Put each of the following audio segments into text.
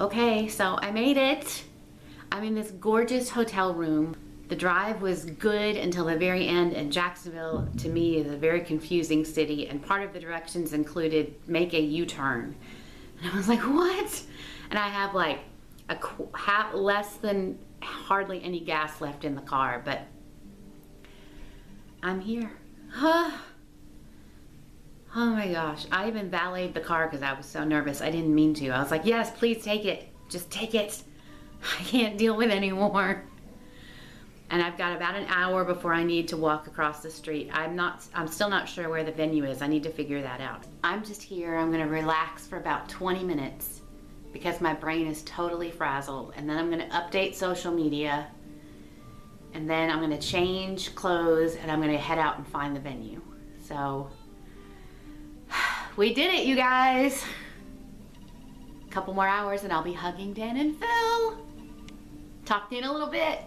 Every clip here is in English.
Okay, so I made it. I'm in this gorgeous hotel room. The drive was good until the very end, and Jacksonville, to me, is a very confusing city, and part of the directions included make a U-turn. And I was like, what? And I have like less than hardly any gas left in the car, but I'm here. Oh my gosh, I even valeted the car because I was so nervous. I didn't mean to. I was like, yes, please take it. Just take it. I can't deal with it anymore. And I've got about an hour before I need to walk across the street. I'm still not sure where the venue is. I need to figure that out. I'm just here. I'm gonna relax for about 20 minutes because my brain is totally frazzled. And then I'm gonna update social media. And then I'm gonna change clothes and I'm gonna head out and find the venue. So, we did it, you guys. A couple more hours and I'll be hugging Dan and Phil. Talk to you in a little bit.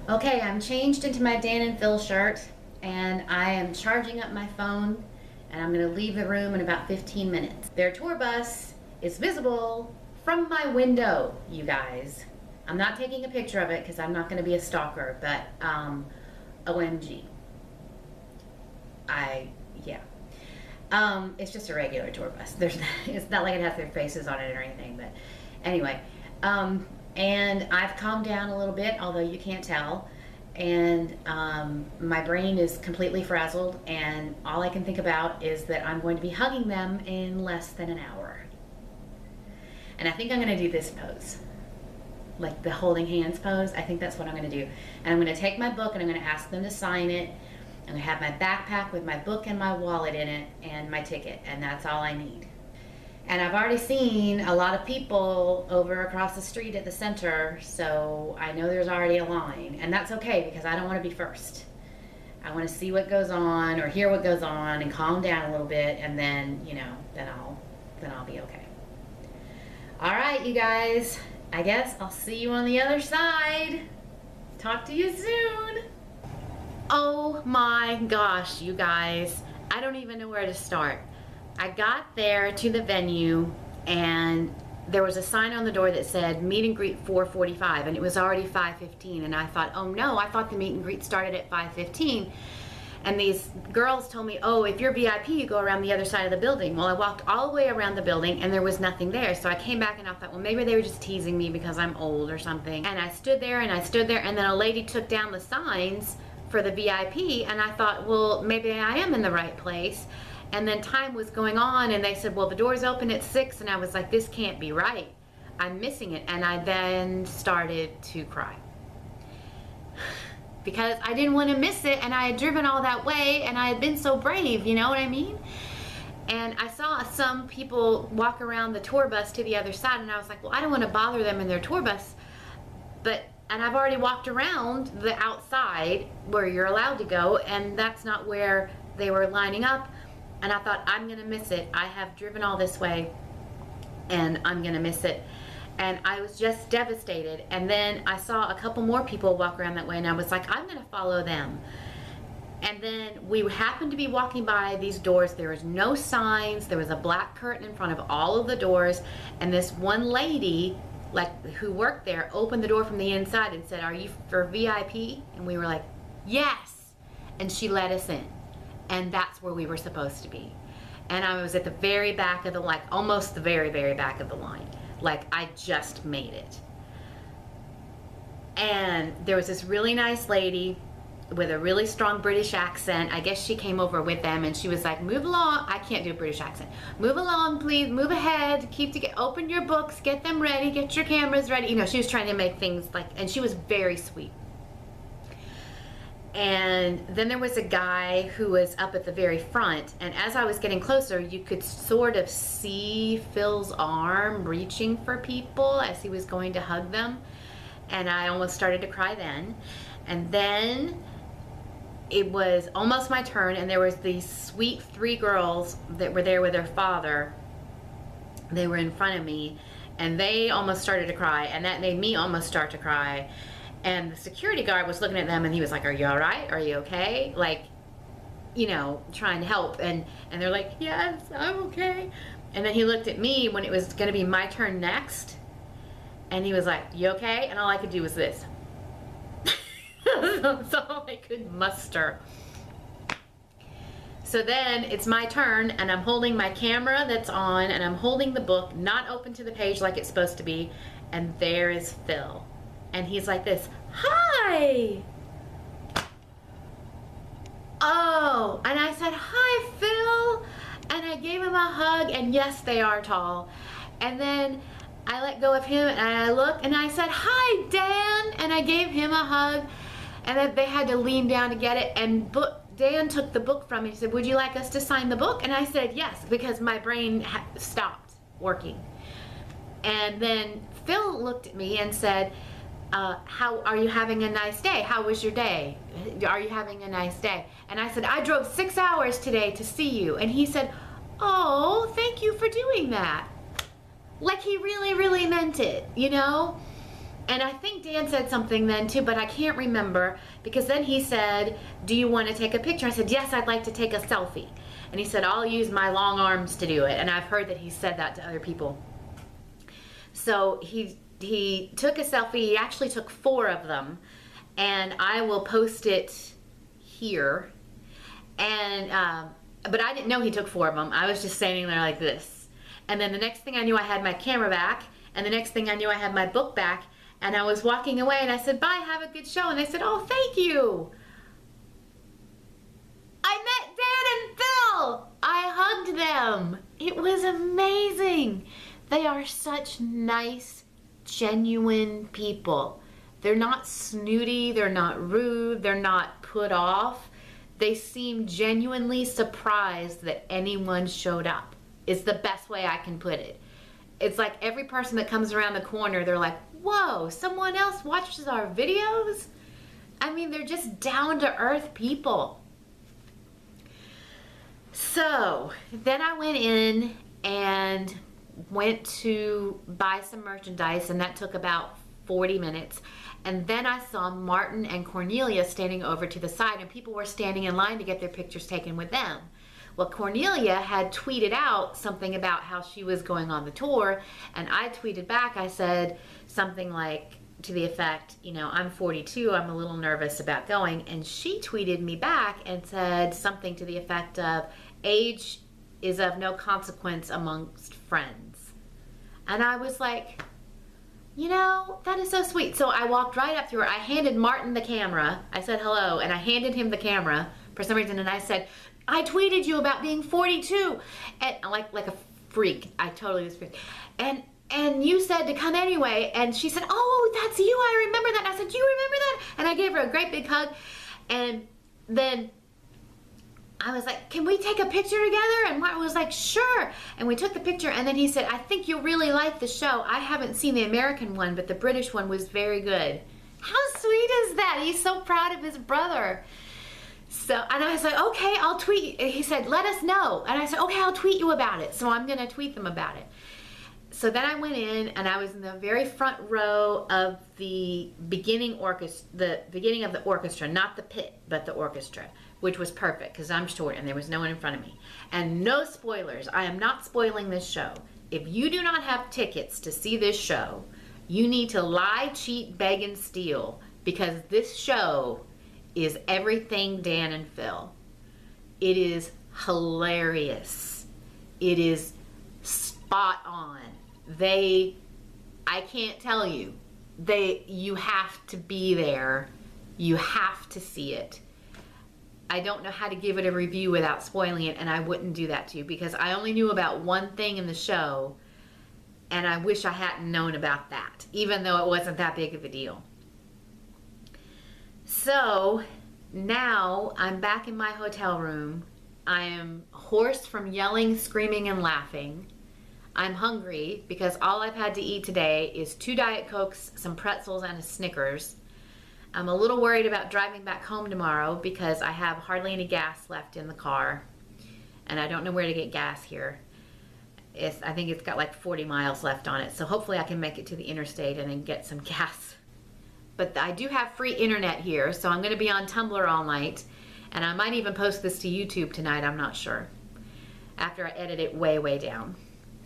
Okay, I'm changed into my Dan and Phil shirt and I am charging up my phone and I'm gonna leave the room in about 15 minutes. Their tour bus is visible from my window, you guys. I'm not taking a picture of it because I'm not gonna be a stalker, but OMG. Yeah. It's just a regular tour bus. It's not like it has their faces on it or anything, but anyway. And I've calmed down a little bit, although you can't tell. And my brain is completely frazzled, and all I can think about is that I'm going to be hugging them in less than an hour. And I think I'm gonna do this pose. Like the holding hands pose. I think that's what I'm gonna do. And I'm gonna take my book and I'm gonna ask them to sign it. I'm gonna have my backpack with my book and my wallet in it and my ticket, and that's all I need. And I've already seen a lot of people over across the street at the center, so I know there's already a line, and that's okay because I don't want to be first. I want to see what goes on or hear what goes on and calm down a little bit, and then, you know, then I'll be okay. All right, you guys, I guess I'll see you on the other side. Talk to you soon. Oh my gosh, you guys, I don't even know where to start. I got there to the venue and there was a sign on the door that said meet and greet 4:45 and it was already 5:15 and I thought, oh no, I thought the meet and greet started at 5:15. And these girls told me, oh, if you're VIP, you go around the other side of the building. Well, I walked all the way around the building and there was nothing there. So I came back and I thought, well, maybe they were just teasing me because I'm old or something. And I stood there and I stood there and then a lady took down the signs for the VIP and I thought, well, maybe I am in the right place. And then time was going on and they said, well, the doors open at 6 and I was like, this can't be right. I'm missing it. And I then started to cry. Because I didn't want to miss it and I had driven all that way and I had been so brave, you know what I mean? And I saw some people walk around the tour bus to the other side and I was like, well, I don't want to bother them in their tour bus. And I've already walked around the outside where you're allowed to go and that's not where they were lining up. And I thought, I'm gonna miss it. I have driven all this way and I'm gonna miss it. And I was just devastated. And then I saw a couple more people walk around that way and I was like, I'm gonna follow them. And then we happened to be walking by these doors. There was no signs. There was a black curtain in front of all of the doors. And this one lady, who worked there, opened the door from the inside and said, are you for VIP? And we were like, yes. And she let us in. And that's where we were supposed to be. And I was at the very back of the, almost the very, very back of the line. I just made it. And there was this really nice lady with a really strong British accent. I guess she came over with them and she was like, move along. I can't do a British accent. Move along, please, move ahead, open your books, get them ready, get your cameras ready. You know, she was trying to make things and she was very sweet. And then there was a guy who was up at the very front, and as I was getting closer, you could sort of see Phil's arm reaching for people as he was going to hug them, and I almost started to cry then. And then it was almost my turn, and there was these sweet 3 girls that were there with their father. They were in front of me, and they almost started to cry, and that made me almost start to cry. And the security guard was looking at them and he was like, are you all right? Are you okay? You know, trying to help. And they're like, yes, I'm okay. And then he looked at me when it was going to be my turn next. And he was like, you okay? And all I could do was this. That's all I could muster. So then it's my turn, and I'm holding my camera that's on, and I'm holding the book, not open to the page like it's supposed to be, and there is Phil. And he's like this, hi! Oh, and I said, hi, Phil! And I gave him a hug, and yes, they are tall. And then I let go of him, and I looked, and I said, hi, Dan! And I gave him a hug, and then they had to lean down to get it, and Dan took the book from me. He said, would you like us to sign the book? And I said, yes, because my brain stopped working. And then Phil looked at me and said, how are you having a nice day? How was your day? Are you having a nice day? And I said, I drove 6 hours today to see you. And he said, oh, thank you for doing that. Like he really, really meant it, you know? And I think Dan said something then too, but I can't remember, because then he said, do you want to take a picture? I said, yes, I'd like to take a selfie. And he said, I'll use my long arms to do it. And I've heard that he said that to other people. So he took a selfie. He actually took 4 of them, and I will post it here. And but I didn't know he took 4 of them. I was just standing there like this. And then the next thing I knew, I had my camera back, and the next thing I knew, I had my book back. And I was walking away, and I said, bye, have a good show. And they said, oh, thank you. I met Dan and Phil. I hugged them. It was amazing. They are such nice, genuine people. They're not snooty. They're not rude. They're not put off. They seem genuinely surprised that anyone showed up. It's the best way I can put it. It's like every person that comes around the corner, they're like, whoa, someone else watches our videos? I mean, they're just down-to-earth people. So then I went in and went to buy some merchandise, and that took about 40 minutes. And then I saw Martin and Cornelia standing over to the side, and people were standing in line to get their pictures taken with them. Well, Cornelia had tweeted out something about how she was going on the tour, and I tweeted back, I said something like to the effect, you know, I'm 42, I'm a little nervous about going, and she tweeted me back and said something to the effect of, age is of no consequence amongst friends. And I was like, you know, that is so sweet. So I walked right up to her, I handed Martin the camera, I said hello, and I handed him the camera for some reason, and I said, I tweeted you about being 42, and like a freak. I totally was freaked. And you said to come anyway, and she said, oh, that's you, I remember that. And I said, you remember that? And I gave her a great big hug, and then I was like, can we take a picture together? And Martin was like, sure. And we took the picture, and then he said, I think you'll really like the show. I haven't seen the American one, but the British one was very good. How sweet is that? He's so proud of his brother. So, and I was like, okay, I'll tweet. He said, let us know. And I said, okay, I'll tweet you about it. So I'm going to tweet them about it. So then I went in, and I was in the very front row of the beginning orchestra, the beginning of the orchestra, not the pit, but the orchestra, which was perfect because I'm short and there was no one in front of me. And no spoilers. I am not spoiling this show. If you do not have tickets to see this show, you need to lie, cheat, beg, and steal, because this show is everything Dan and Phil. It is hilarious. It is spot on. I can't tell you. You have to be there. You have to see it. I don't know how to give it a review without spoiling it, and I wouldn't do that to you because I only knew about one thing in the show, and I wish I hadn't known about that, even though it wasn't that big of a deal. So now I'm back in my hotel room. I am hoarse from yelling, screaming, and laughing. I'm hungry because all I've had to eat today is 2 Diet Cokes, some pretzels, and a Snickers. I'm a little worried about driving back home tomorrow because I have hardly any gas left in the car, and I don't know where to get gas here. I think it's got like 40 miles left on it, so hopefully I can make it to the interstate and then get some gas. But I do have free internet here, so I'm going to be on Tumblr all night, and I might even post this to YouTube tonight, I'm not sure, after I edit it way, way down.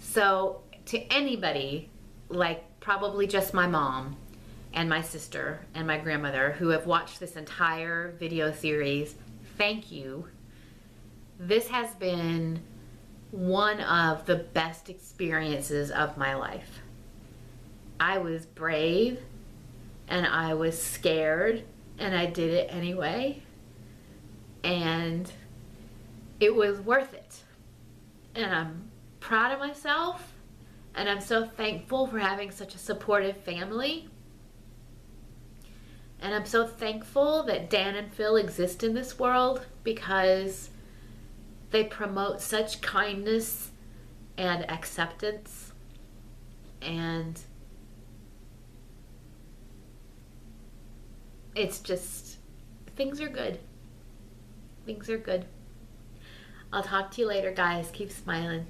So to anybody like probably just my mom and my sister and my grandmother who have watched this entire video series, thank you. This has been one of the best experiences of my life. I was brave and I was scared and I did it anyway. And it was worth it. And I'm proud of myself. And I'm so thankful for having such a supportive family. And I'm so thankful that Dan and Phil exist in this world because they promote such kindness and acceptance. And it's just, things are good. Things are good. I'll talk to you later, guys. Keep smiling.